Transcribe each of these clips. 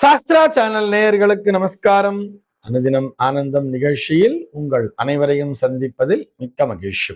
Sastra channel நேயர்களுக்கு நமஸ்காரம். அனுதினம் ஆனந்தம் நிகழ்ச்சியில் உங்கள் அனைவரையும் சந்திப்பதில் மிக்க மகிழ்ச்சி.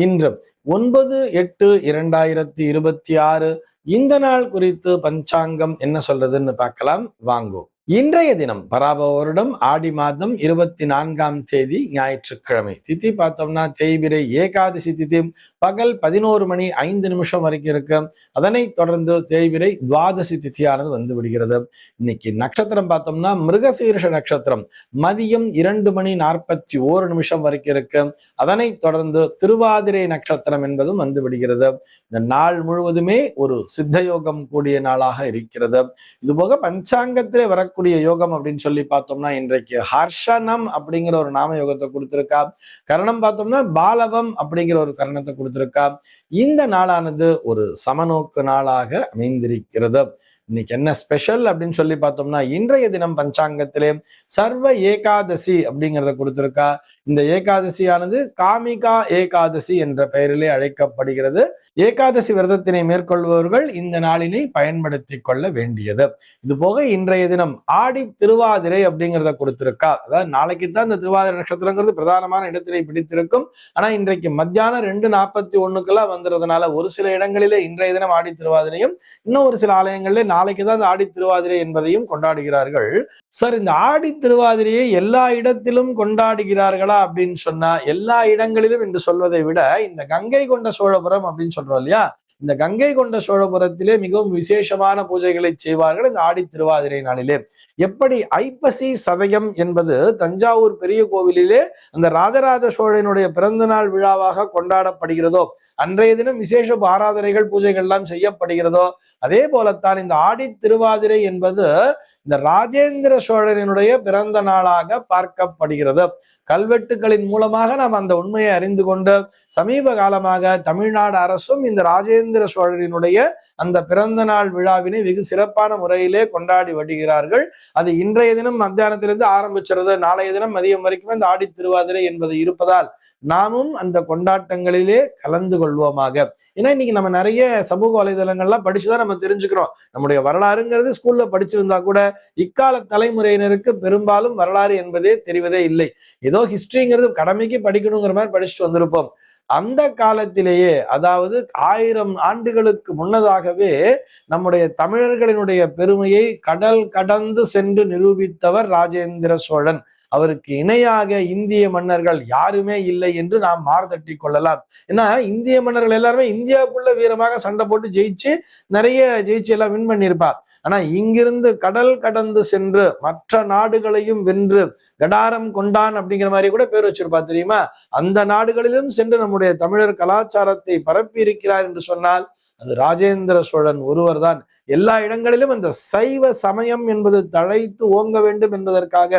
இன்று 9/8/2026 இந்த நாள் குறித்து பஞ்சாங்கம் என்ன சொல்றதுன்னு பார்க்கலாம் வாங்கோ. இன்றைய தினம் பராபவ வருடம் ஆடி மாதம் 24ஆம் தேதி ஞாயிற்றுக்கிழமை. திதி பார்த்தோம்னா தேய்பிரை ஏகாதசி திதி பகல் 11:05 வரைக்கும் இருக்கு. அதனைத் தொடர்ந்து தேய்பிரை துவாதசி திதியானது வந்து விடுகிறது. இன்னைக்கு நட்சத்திரம் பார்த்தோம்னா மிருகசீரிஷ நட்சத்திரம் மதியம் 2:41 வரைக்கும் இருக்கு. அதனைத் தொடர்ந்து திருவாதிரை நட்சத்திரம் என்பதும் வந்து விடுகிறது. இந்த நாள் முழுவதுமே ஒரு சித்தயோகம் கூடிய நாளாக இருக்கிறது. இதுபோக பஞ்சாங்கத்திலே வரக்கூடிய யோகம் அப்படின்னு சொல்லி பார்த்தோம்னா இன்றைக்கு ஹர்ஷனம் அப்படிங்கிற ஒரு நாம யோகத்தை கொடுத்திருக்கா. கரணம் பார்த்தோம்னா பாலவம் அப்படிங்கிற ஒரு கரணத்தை கொடுத்திருக்கா. இந்த நாளானது ஒரு சமநோக்கு நாளாக அமைந்திருக்கிறது. இன்னைக்கு என்ன ஸ்பெஷல் அப்படின்னு சொல்லி பார்த்தோம்னா இன்றைய தினம் பஞ்சாங்கத்திலே சர்வ ஏகாதசி அப்படிங்கிறத கொடுத்திருக்கா. இந்த ஏகாதசியானது காமிகா ஏகாதசி என்ற பெயரிலே அழைக்கப்படுகிறது. ஏகாதசி விரதத்தினை மேற்கொள்பவர்கள் இந்த நாளினை பயன்படுத்தி கொள்ள வேண்டியது. இது போக இன்றைய தினம் ஆடி திருவாதிரை அப்படிங்கிறத கொடுத்திருக்கா. அதாவது நாளைக்கு தான் இந்த திருவாதிரை நட்சத்திரங்கிறது பிரதானமான இடத்தினை பிடித்திருக்கும். ஆனா இன்றைக்கு மத்தியானம் 2:41 வந்துறதுனால ஒரு சில இடங்களிலே இன்றைய தினம் ஆடி திருவாதிரையும், இன்னும் ஒரு சில ஆலயங்களிலே நாளைக்கு தான் இந்த ஆடி திருவாதிரை என்பதையும் கொண்டாடுகிறார்கள். சார், இந்த ஆடி திருவாதிரையை எல்லா இடத்திலும் கொண்டாடுகிறார்களா அப்படின்னு சொன்னா எல்லா இடங்களிலும் என்று சொல்வதை விட இந்த கங்கை கொண்ட சோழபுரம் அப்படின்னு சொல்றோம் இல்லையா, இந்த கங்கை கொண்ட சோழபுரத்திலே மிகவும் விசேஷமான பூஜைகளை செய்வார்கள் இந்த ஆடி திருவாதிரை நாளிலே. எப்படி ஐப்பசி சதயம் என்பது தஞ்சாவூர் பெரிய கோவிலிலே அந்த ராஜராஜ சோழனுடைய பிறந்த நாள் விழாவாக கொண்டாடப்படுகிறதோ, அன்றைய தினம் விசேஷ ஆராதனைகள் பூஜைகள் எல்லாம் செய்யப்படுகிறதோ, அதே போலத்தான் இந்த ஆடி திருவாதிரை என்பது இந்த ராஜேந்திர சோழனுடைய பிறந்த நாளாக பார்க்கப்படுகிறது. கல்வெட்டுகளின் மூலமாக நாம் அந்த உண்மையை அறிந்து கொண்டு சமீப காலமாக தமிழ்நாடு அரசும் இந்த ராஜேந்திர சோழனுடைய அந்த பிறந்த நாள் விழாவினை வெகு சிறப்பான முறையிலே கொண்டாடி வருகிறார்கள். அது இன்றைய தினம் மத்தியானத்திலிருந்து ஆரம்பிச்சிருது. நாளைய தினம் மதியம் வரைக்கும் இந்த ஆடி திருவாதிரை என்பது இருப்பதால் நாமும் அந்த கொண்டாட்டங்களிலே கலந்து கொள்வோமாக. ஏன்னா இன்னைக்கு நம்ம நிறைய சமூக வலைதளங்கள்லாம் படிச்சுதான் நம்ம தெரிஞ்சுக்கிறோம். நம்முடைய வரலாறுங்கிறது ஸ்கூல்ல படிச்சிருந்தா கூட இக்கால தலைமுறையினருக்கு பெரும்பாலும் வரலாறு என்பதே தெரிவதே இல்லை. ஏதோ ஹிஸ்டரிங்கிறது கடமைக்கு படிக்கணுங்கிற மாதிரி படிச்சுட்டு வந்திருப்போம். அந்த காலத்திலேயே, அதாவது 1000 ஆண்டுகளுக்கு முன்னதாகவே நம்முடைய தமிழர்களினுடைய பெருமையை கடல் கடந்து சென்று நிரூபித்தவர் ராஜேந்திர சோழன். அவருக்கு இணையாக இந்திய மன்னர்கள் யாருமே இல்லை என்று நாம் மார்தட்டி கொள்ளலாம். ஏன்னா இந்திய மன்னர்கள் எல்லாருமே இந்தியாவுக்குள்ள வீரமாக சண்டை போட்டு நிறைய ஜெயிச்சு எல்லாம் வின் பண்ணியிருப்பார். ஆனா இங்கிருந்து கடல் கடந்து சென்று மற்ற நாடுகளையும் வென்று கடாரம் கொண்டான் அப்படிங்கிற மாதிரி கூட பேர் வச்சிருப்பா தெரியுமா. அந்த நாடுகளிலும் சென்று நம்முடைய தமிழர் கலாச்சாரத்தை பரப்பி இருக்கிறார் என்று சொன்னால் அது ராஜேந்திர சோழன் ஒருவர் தான். எல்லா இடங்களிலும் அந்த சைவ சமயம் என்பது தழைத்து ஓங்க வேண்டும் என்பதற்காக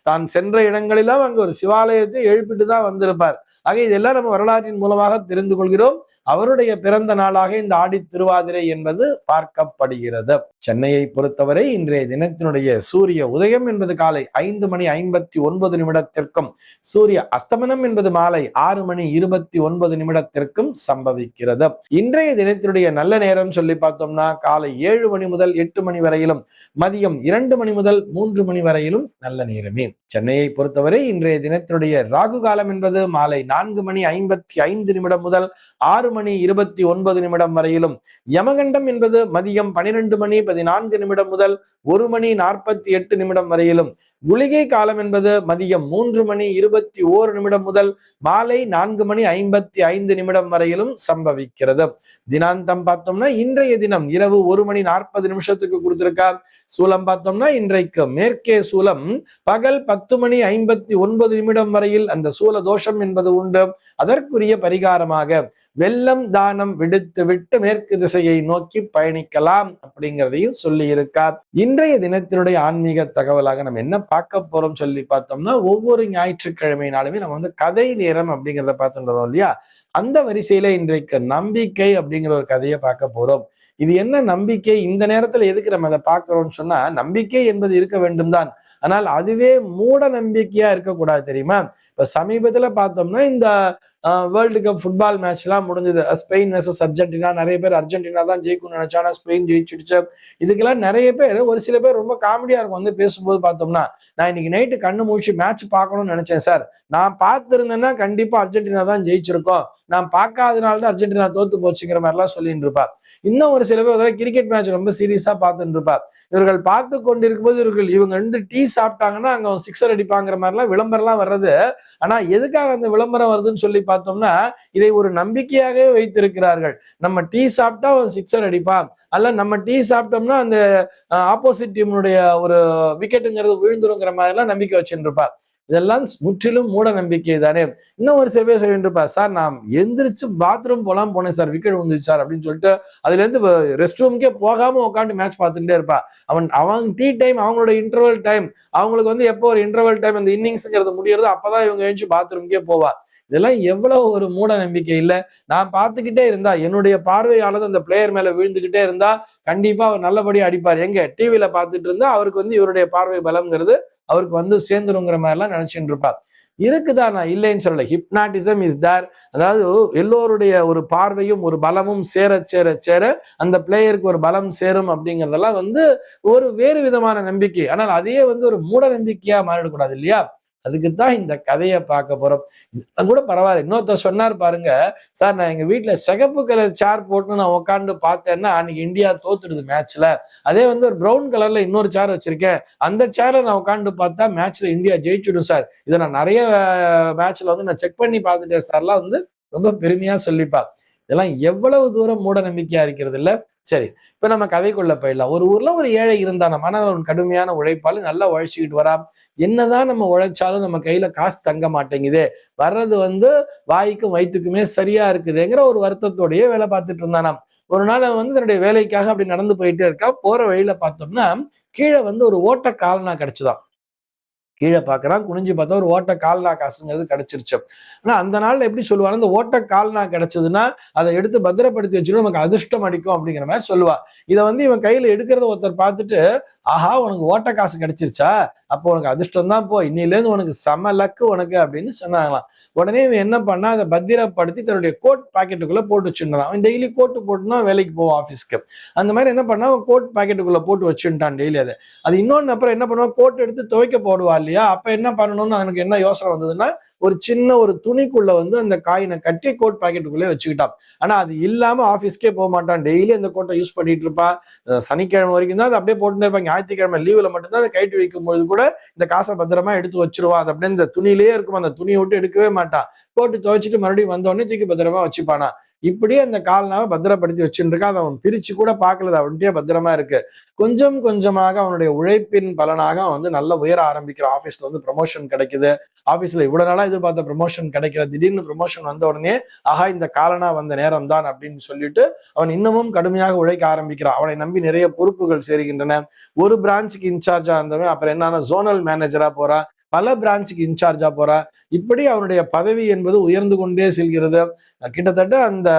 தான் சென்ற இடங்களிலும் அங்கு ஒரு சிவாலயத்தை எழுப்பிட்டு தான் வந்திருப்பார். ஆக இதெல்லாம் நம்ம வரலாற்றின் மூலமாக தெரிந்து கொள்கிறோம். அவருடைய பிறந்த நாளாக இந்த ஆடி திருவாதிரை என்பது பார்க்கப்படுகிறது. சென்னையை பொறுத்தவரை இன்றைய தினத்தினுடைய சூரிய உதயம் என்பது காலை 5:59 சூரிய அஸ்தமனம் என்பது மாலை 6:29 சம்பவிக்கிறது. இன்றைய தினத்தினுடைய நல்ல நேரம் சொல்லி பார்த்தோம்னா காலை 7 மணி முதல் 8 மணி வரையிலும், மதியம் 2 மணி முதல் 3 மணி வரையிலும் நல்ல நேரமே. சென்னையை பொறுத்தவரை இன்றைய தினத்தினுடைய ராகு காலம் என்பது மாலை 4:55 முதல் 6:29 வரையிலும், யமகண்டம் என்பது மதியம் 12:14 முதல் 1:48 வரையிலும், குளிகை காலம் என்பது மதியம் 3:21 முதல் மாலை 4:55 வரையிலும் சம்பவிக்கிறது. தினாந்தம் பார்த்தோம்னா இன்றைய தினம் இரவு 1:40 கொடுத்திருக்கார். சூலம் பார்த்தோம்னா இன்றைக்கு மேற்கே சூலம் பகல் 10:59 வரையில் அந்த சூல தோஷம் என்பது உண்டு. அதற்குரிய பரிகாரமாக வெள்ளம் தானம் விடுத்து விட்டு மேற்கு திசையை நோக்கி பயணிக்கலாம் அப்படிங்கிறதையும் சொல்லி இருக்கார். இன்றைய தினத்தினுடைய ஆன்மீக தகவலாக நம்ம என்ன பார்க்க போறோம் சொல்லி பார்த்தோம்னா, ஒவ்வொரு ஞாயிற்றுக்கிழமையினாலுமே நம்ம வந்து கதை நேரம் அப்படிங்கிறத பார்த்துட்டு வரோம் இல்லையா. அந்த வரிசையில இன்றைக்கு நம்பிக்கை அப்படிங்கிற ஒரு கதையை பார்க்க போறோம். இது என்ன நம்பிக்கை, இந்த நேரத்துல எதுக்கு நம்ம அதை பார்க்கிறோம்னு சொன்னா, நம்பிக்கை என்பது இருக்க வேண்டும் தான், ஆனால் அதுவே மூட நம்பிக்கையா இருக்கக்கூடாது தெரியுமா. இப்ப சமீபத்துல பார்த்தோம்னா இந்த வேர்ல்டு கப் ஃபுட்பால் மேட்ச் எல்லாம் முடிஞ்சது. Spain versus Argentina. நிறைய பேர் அர்ஜென்டினா தான் ஜெயிக்கும்னு நினைச்சானா ஸ்பெயின் ஜெயிச்சிடுச்சு. இதுக்கெல்லாம் நிறைய பேர், ஒரு சில பேர் ரொம்ப காமெடியா இருக்கும் வந்து பேசும்போது பார்த்தோம்னா, நான் இன்னைக்கு நைட்டு கண்ணு மூழ்கி மேட்ச் பார்க்கணும்னு நினைச்சேன் சார். நான் பார்த்திருந்தேன்னா கண்டிப்பா அர்ஜென்டினா தான் ஜெயிச்சிருக்கோம். நான் பார்க்காதனால தான் அர்ஜென்டினா தோத்து போச்சுங்கிற மாதிரி எல்லாம் சொல்லிட்டு இருப்பார். இன்னும் ஒரு சில பேர் கிரிக்கெட் மேட்ச் ரொம்ப சீரியஸா பார்த்துட்டு இருப்பார். இவர்கள் பார்த்து கொண்டிருக்கும் போது இவங்க 2 டீ சாப்பிட்டாங்கன்னா அங்க சிக்ஸர் அடிப்பாங்கிற மாதிரி எல்லாம் விளம்பரம் எல்லாம் வர்றது. ஆனா எதுக்காக அந்த விளம்பரம் வருதுன்னு சொல்லி பார்த்தோம்னா, இதை ஒரு நம்பிக்கையாகவே வைத்திருக்கிறார்கள். நம்ம டீ சாப்பிட்டா அவன் சிக்ஸர் அடிப்பான், அல்ல நம்ம டீ சாப்பிட்டோம்னா அந்த ஆப்போசிட் டீமுடைய ஒரு விக்கெட்டுங்கிறது விழுந்துருங்கிற மாதிரி எல்லாம் நம்பிக்கை வச்சுட்டு இருப்பார். இதெல்லாம் முற்றிலும் மூட நம்பிக்கை தானே. இன்னும் ஒரு சில பேர் சொல்லிட்டு இருப்பா, சார் நான் எந்திரிச்சு பாத்ரூம் போனேன் சார், விக்கெட் விழுந்துச்சு சார் அப்படின்னு சொல்லிட்டு அதுல இருந்து ரெஸ்ட் ரூமுக்கே போகாம உட்காந்து மேட்ச் பார்த்துட்டே இருப்பா. அவங்க டீ டைம், அவங்களோட இன்டர்வல் டைம், அவங்களுக்கு எப்போ ஒரு இன்டர்வல் டைம் அந்த இன்னிங்ஸ்ங்கிறது முடியறது அப்பதான் இவங்க எழுந்து பாத்ரூம்கே போவா. இதெல்லாம் எவ்வளவு ஒரு மூட நம்பிக்கை இல்ல. நான் பார்த்துக்கிட்டே இருந்தா, என்னுடைய பார்வையானது அந்த பிளேயர் மேல விழுந்துகிட்டே இருந்தா கண்டிப்பா அவர் நல்லபடியா அடிப்பார். எங்க டிவியில பார்த்துட்டு இருந்தா அவருக்கு இவருடைய பார்வை பலம்ங்கிறது அவருக்கு சேர்ந்துருங்கிற மாதிரி எல்லாம் நினைச்சுட்டு இருப்பார். இருக்குதா, நான் இல்லைன்னு சொல்லல. Hypnotism is there. அதாவது எல்லோருடைய ஒரு பார்வையும் ஒரு பலமும் சேர சேர சேர அந்த பிளேயருக்கு ஒரு பலம் சேரும் அப்படிங்கறதெல்லாம் ஒரு வேறு விதமான நம்பிக்கை. ஆனால் அதையே ஒரு மூட நம்பிக்கையா மாறிடக்கூடாது இல்லையா? அதுக்குத்தான் இந்த கதையை பார்க்க போறோம். கூட பரவாயில்ல. இன்னொருத்தர் சொன்னார் பாருங்க, சார் நான் எங்க வீட்டுல சிகப்பு கலர் சேர் போட்டு நான் உட்காந்து பார்த்தேன்னா அன்னைக்கு இந்தியா தோத்துடுது மேட்ச்ல. அதே ஒரு பிரவுன் கலர்ல இன்னொரு சேர் வச்சிருக்கேன், அந்த சேர்ல நான் உட்காந்து பார்த்தா மேட்ச்ல இந்தியா ஜெயிச்சுடும் சார். இதை நான் நிறைய மேட்ச்ல நான் செக் பண்ணி பார்த்துட்டேன் சார்லாம் ரொம்ப பெருமையா சொல்லிப்பா. இதெல்லாம் எவ்வளவு தூரம் மூட நம்பிக்கையா இருக்கிறது இல்ல. சரி, இப்ப நம்ம கதைக்குள்ள போயிடலாம். ஒரு ஊர்ல ஒரு ஏழை இருந்தான். ஆனா அவன் கடுமையான உழைப்பாளு, நல்லா உழைச்சிக்கிட்டு வரான். என்னதான் நம்ம உழைச்சாலும் நம்ம கையில காசு தங்க மாட்டேங்குது, வர்றது வாய்க்கும் வயிற்றுக்குமே சரியா இருக்குதுங்கிற ஒரு வருத்தத்தோடயே வேலை பார்த்துட்டு இருந்தானாம். ஒரு நாள் அவன் தன்னுடைய வேலைக்காக அப்படி நடந்து போயிட்டே இருக்கா. போற வழியில பார்த்தோம்னா கீழே ஒரு ஓட்ட கால்னா கிடைச்சுதான். கீழே பார்க்கறான், குனிஞ்சு பார்த்தா ஒரு ஓட்ட கால்னா காசுங்கிறது கிடைச்சிருச்சு. ஆனா அந்த நாள்ல எப்படி சொல்லுவாங்க, இந்த ஓட்ட கால்னா கிடைச்சதுன்னா அதை எடுத்து பத்திரப்படுத்தி வச்சுட்டு நமக்கு அதிர்ஷ்டம் அடிக்கும் அப்படிங்கிற மாதிரி சொல்லுவா. இதை இவன் கையில எடுக்கிறத ஒருத்தர் பார்த்துட்டு, ஆஹா உனக்கு ஓட்ட காசு கிடைச்சிருச்சா, அப்போ உனக்கு அதிர்ஷ்டம் தான், போ இன்னில இருந்து உனக்கு செம லக்கு உனக்கு அப்படின்னு சொன்னாங்களாம். உடனே இவன் என்ன பண்ணா, அதை பத்திரப்படுத்தி தன்னுடைய கோட் பாக்கெட்டுக்குள்ள போட்டு வச்சுட்டான். அவன் டெய்லி கோட்டு போட்டுனா வேலைக்கு போவான் ஆபீஸ்க்கு. அந்த மாதிரி என்ன பண்ணா, அவன் கோட் பாக்கெட்டுக்குள்ள போட்டு வச்சுட்டான் டெய்லி. அது இன்னொன்னு அப்புறம் என்ன பண்ணுவான், கோட் எடுத்து துவைக்க போடுவா இல்லையா, அப்ப என்ன பண்ணணும்னு அவனுக்கு என்ன யோசனை வந்ததுன்னா, ஒரு சின்ன ஒரு துணிக்குள்ள அந்த காயினை கட்டி கோட் பாக்கெட்டுக்குள்ளே வச்சுக்கிட்டான். ஆனா அது இல்லாம ஆபீஸ்க்கே போக மாட்டான். டெய்லி அந்த கோட்டை யூஸ் பண்ணிட்டு இருப்பான். சனிக்கிழமை வரைக்கும் தான் அதை அப்படியே போட்டுட்டே இருப்பாங்க. ஞாயிற்றுக்கிழமை லீவுல மட்டும்தான் அதை கைட்டு வைக்கும் பொழுது கூட இந்த காசை பத்திரமா எடுத்து வச்சிருவான். அது அப்படியே இந்த துணியிலேயே இருக்கும், அந்த துணியை விட்டு எடுக்கவே மாட்டான். போட்டு துவைச்சிட்டு மறுபடியும் வந்த உடனே தூக்கி பத்திரமா வச்சுப்பானா. இப்படியே அந்த கால்னாவை பத்திரப்படுத்தி வச்சுட்டு இருக்கான். அதை அவன் பிரிச்சு கூட பார்க்கல, அவன்கிட்டயே பத்திரமா இருக்கு. கொஞ்சம் கொஞ்சமாக அவனுடைய உழைப்பின் பலனாக அவன் நல்ல உயர ஆரம்பிக்கிறான். ஆபீஸ்ல ப்ரமோஷன் கிடைக்குது. ஆபீஸ்ல இவ்வளவு நாளா எதிர்பார்த்த ப்ரமோஷன் கிடைக்கிற, திடீர்னு ப்ரமோஷன் வந்த உடனே ஆஹா இந்த காலனா வந்த நேரம் தான் அப்படின்னு சொல்லிட்டு அவன் இன்னமும் கடுமையாக உழைக்க ஆரம்பிக்கிறான். அவனை நம்பி நிறைய பொறுப்புகள் சேருகின்றன. ஒரு பிரான்ச்சுக்கு இன்சார்ஜா இருந்தவன் அப்புறம் என்னன்னா ஜோனல் மேனேஜரா போறான், பல பிரான்ச்சுக்கு இன்சார்ஜா போறான். இப்படி அவனுடைய பதவி என்பது உயர்ந்து கொண்டே செல்கிறது. கிட்டத்தட்ட அந்த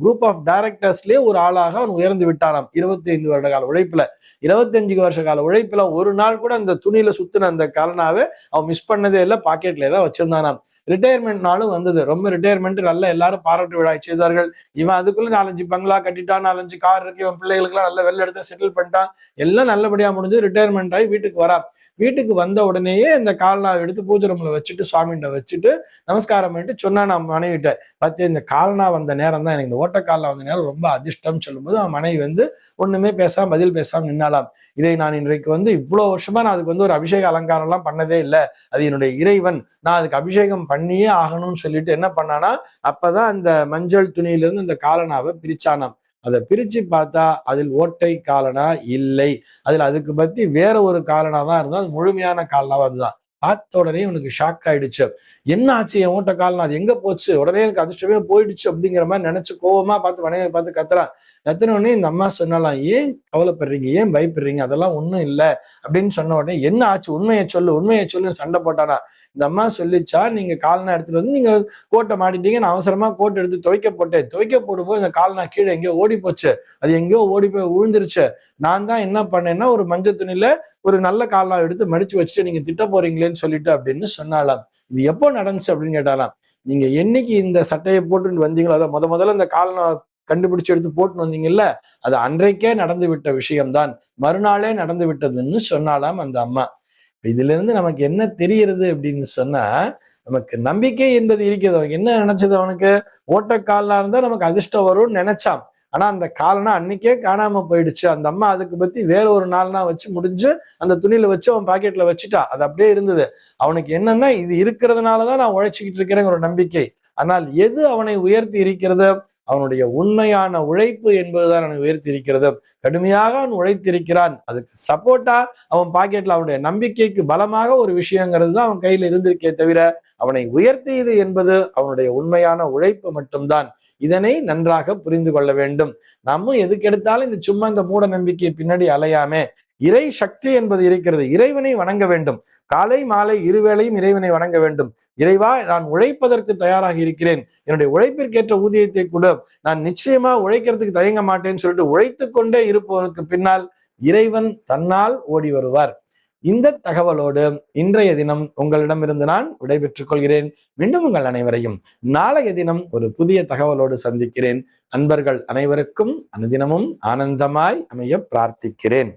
குரூப் ஆஃப் டைரக்டர்ஸ்லயே ஒரு ஆளாக அவன் உயர்ந்து விட்டானாம். 25 வருட கால உழைப்புல, 25 வருஷ கால உழைப்புல ஒரு நாள் கூட அந்த துணியில சுத்தின அந்த காலனாவே அவன் மிஸ் பண்ணதே இல்லை, பாக்கெட்ல தான் வச்சிருந்தானாம். ரிட்டையர்மெண்ட் நாளும் வந்தது. ரொம்ப ரிட்டையர்மெண்ட் நல்ல எல்லாரும் பாராட்டு விழா செய்தார்கள். இவன் அதுக்குள்ள 4-5 பங்களா கட்டிட்டான், 4-5 கார் இருக்கு, இவன் பிள்ளைகளுக்கு எல்லாம் நல்ல வெள்ள எடுத்து செட்டில் பண்ணிட்டான். எல்லாம் நல்லபடியா முடிஞ்சு ரிட்டையர்மெண்ட் ஆகி வீட்டுக்கு வரா. வீட்டுக்கு வந்த உடனேயே இந்த கால்னாவை எடுத்து பூஜை ரூம்ல வச்சுட்டு சுவாமிகிட்ட வச்சுட்டு நமஸ்காரம் பண்ணிட்டு சொன்னா, நான் மனைவிட்ட பார்த்து இந்த கால்னா வந்த நேரம் தான் எனக்கு, இந்த ஓட்ட கால்னா வந்த நேரம் ரொம்ப அதிர்ஷ்டம் சொல்லும்போது அவன் மனைவி ஒண்ணுமே பேசாம பதில் பேசாம நின்னாலாம். இதை நான் இன்றைக்கு இவ்வளவு வருஷமா நான் அதுக்கு ஒரு அபிஷேக அலங்காரம் எல்லாம் பண்ணதே இல்லை, அது என்னுடைய இறைவன், நான் அதுக்கு அபிஷேகம் பண்ணியே ஆகணும்னு சொல்லிட்டு என்ன பண்ணானா, அப்பதான் அந்த மஞ்சள் துணியிலிருந்து இந்த காலனாவை பிரிச்சானாம். அதை பிரிச்சு பார்த்தா அதில் ஓட்டை காலனா இல்லை, அதுக்கு பத்தி வேற ஒரு காலனா தான் இருந்தா, அது முழுமையான காலனாவா அதுதான். பார்த்த உடனே உனக்கு ஷாக் ஆயிடுச்சு. என்ன ஆச்சு என் ஓட்ட காலனா, அது எங்க போச்சு, உடனே எனக்கு அதிர்ஷ்டமே போயிடுச்சு அப்படிங்கிற மாதிரி நினைச்சு கோவமா பார்த்து மனைவியை பார்த்து கத்துறான். கத்துன உடனே இந்த அம்மா சொன்னாலாம், ஏன் கவலைப்படுறீங்க, ஏன் பயப்படுறீங்க, அதெல்லாம் ஒண்ணும் இல்லை அப்படின்னு சொன்ன உடனே, என்ன ஆச்சு உண்மையை சொல்லு உண்மையை சொல்லு சண்டை போட்டானா. இந்த அம்மா சொல்லிச்சா, நீங்க கால்னா எடுத்துட்டு நீங்க கோட்டை மாட்டிட்டீங்க, நான் அவசரமா கோட்டை எடுத்து துவைக்க போட்டேன், துவைக்க போடும்போது இந்த கால்னா கீழே எங்கேயோ ஓடி போச்சு, அது எங்கேயோ ஓடி போய் விழுந்துருச்சு. நான் தான் என்ன பண்ணேன்னா ஒரு மஞ்சள் துணியில ஒரு நல்ல கால்னா எடுத்து மடிச்சு வச்சுட்டு நீங்க திட்ட போறீங்களேன்னு சொல்லிட்டு அப்படின்னு சொன்னாலாம். இது எப்போ நடந்துச்சு அப்படின்னு கேட்டாலாம். நீங்க என்னைக்கு இந்த சட்டையை போட்டுட்டு வந்தீங்களோ, அதை முதல்ல இந்த காலை கண்டுபிடிச்சு எடுத்து போட்டு வந்தீங்கல்ல, அது அன்றைக்கே நடந்து விட்ட விஷயம்தான், மறுநாளே நடந்து விட்டதுன்னு சொன்னாலாம் அந்த அம்மா. இதுல இருந்து நமக்கு என்ன தெரிகிறது அப்படின்னு சொன்னா, நமக்கு நம்பிக்கை என்பது இருக்கிறது. அவனுக்கு என்ன நினைச்சது, அவனுக்கு ஓட்டக்காலா இருந்தா நமக்கு அதிர்ஷ்டம் வரும்னு நினைச்சான். ஆனா அந்த காலனா அன்னைக்கே காணாம போயிடுச்சு. அந்த அம்மா அதுக்கு பத்தி வேற ஒரு நாள்னா வச்சு முடிஞ்சு அந்த துணியில வச்சு அவன் பாக்கெட்ல வச்சுட்டா. அது அப்படியே இருந்தது. அவனுக்கு என்னன்னா, இது இருக்கிறதுனாலதான் நான் உழைச்சிக்கிட்டு இருக்கிறேங்கிற ஒரு நம்பிக்கை. ஆனால் எது அவனை உயர்த்தி இருக்கிறது? அவனுடைய உண்மையான உழைப்பு என்பதுதான் அவனை உயர்த்தி இருக்கிறது. கடுமையாக அவன் உழைத்திருக்கிறான். அதுக்கு சப்போர்ட்டா அவன் பாக்கெட்ல அவனுடைய நம்பிக்கைக்கு பலமாக ஒரு விஷயங்கிறது தான் அவன் கையில இருந்திருக்கே தவிர, அவனை உயர்த்தியது என்பது அவனுடைய உண்மையான உழைப்பு மட்டும்தான். இதனை நன்றாக புரிந்து கொள்ள வேண்டும். நம்ம எதுக்கு எடுத்தாலும் சும்மா இந்த மூட நம்பிக்கை பின்னாடி அலையாம, இறை சக்தி என்பது இருக்கிறது. இறைவனை வணங்க வேண்டும். காலை மாலை இருவேளையும் இறைவனை வணங்க வேண்டும். இறைவா, நான் உழைப்பதற்கு தயாராக இருக்கிறேன், என்னுடைய உழைப்பிற்கேற்ற ஊதியத்தை கொடு, நான் நிச்சயமா உழைக்கிறதுக்கு தயங்க மாட்டேன்னு சொல்லிட்டு உழைத்து கொண்டே இருப்பவருக்கு பின்னால் இறைவன் தன்னால் ஓடி வருவார். இந்த தகவலோடு இன்றைய தினம் உங்களிடமிருந்து நான் விடைபெற்றுக் கொள்கிறேன். மீண்டும் உங்கள் அனைவரையும் நாளைய தினம் ஒரு புதிய தகவலோடு சந்திக்கிறேன். அன்பர்கள் அனைவருக்கும் அனுதினமும் ஆனந்தமாய் அமைய பிரார்த்திக்கிறேன்.